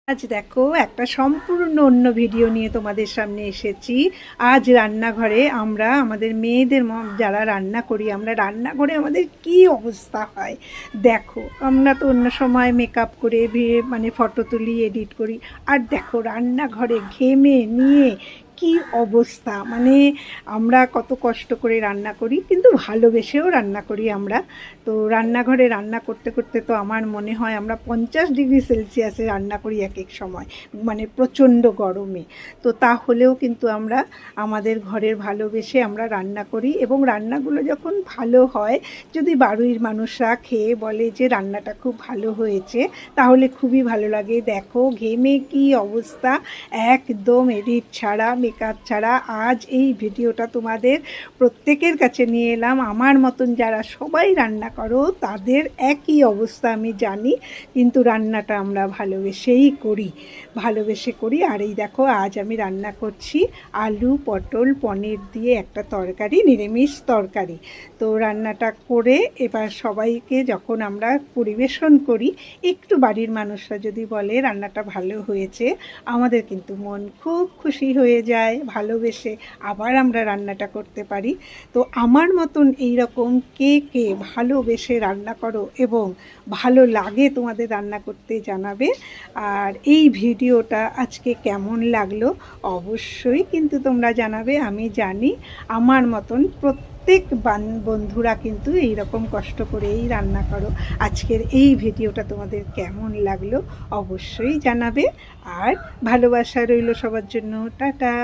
আজ দেখো একটা সম্পূর্ণ অন্য ভিডিও নিয়ে তোমাদের সামনে এসেছি। আজ রান্নাঘরে আমরা আমাদের মেয়েদের যারা রান্না করি, আমরা রান্নাঘরে আমাদের কি অবস্থা হয় দেখো। আমরা তো অন্য সময় মেকআপ করে মানে ফটো তুলি, এডিট করি, আর দেখো রান্নাঘরে ঘেমে নিয়ে কি অবস্থা। মানে আমরা কত কষ্ট করে রান্না করি, কিন্তু ভালোবেসেও রান্না করি আমরা। তো রান্নাঘরে রান্না করতে করতে তো আমার মনে হয় আমরা 50 ডিগ্রি সেলসিয়াসে রান্না করি এক এক সময়, মানে প্রচণ্ড গরমে। তো তাহলেও কিন্তু আমরা আমাদের ঘরের ভালোবেসে আমরা রান্না করি, এবং রান্নাগুলো যখন ভালো হয়, যদি বাড়ির মানুষরা খেয়ে বলে যে রান্নাটা খুব ভালো হয়েছে, তাহলে খুবই ভালো লাগে। দেখো ঘেমে কি অবস্থা, একদম এডিট ছাড়া, মেকআপ ছাড়া আজ এই ভিডিওটা তোমাদের প্রত্যেকের কাছে নিয়ে এলাম। আমার মতন যারা সবাই রান্না করো তাদের একই অবস্থা আমি জানি, কিন্তু রান্নাটা আমরা ভালোবেসেই করি, ভালোবেসে করি। আর এই দেখো আজ আমি রান্না করছি আলু পটল পনির দিয়ে একটা তরকারি, নিরামিষ তরকারি। তো রান্নাটা করে এবার সবাইকে যখন আমরা পরিবেশন করি, একটু বাড়ির মানুষরা যদি বলে রান্নাটা ভালো হয়েছে, আমাদের কিন্তু মন খুব খুশি হয়ে যায়, ভালোবেসে আবার আমরা রান্নাটা করতে পারি। তো আমার মতন এই রকম কে কে ভালোবেসে রান্না করো এবং ভালো লাগে তোমাদের রান্না করতে জানাবে। আর এই ভিডিওটা আজকে কেমন লাগলো অবশ্যই কিন্তু তোমরা জানাবে। আমি জানি আমার মতন প্রত্যেক বন্ধুরা কিন্তু এই রকম কষ্ট করেই রান্না করো। আজকের এই ভিডিওটা তোমাদের কেমন লাগলো অবশ্যই জানাবে। আর ভালোবাসা রইল সবার জন্য। টাটা।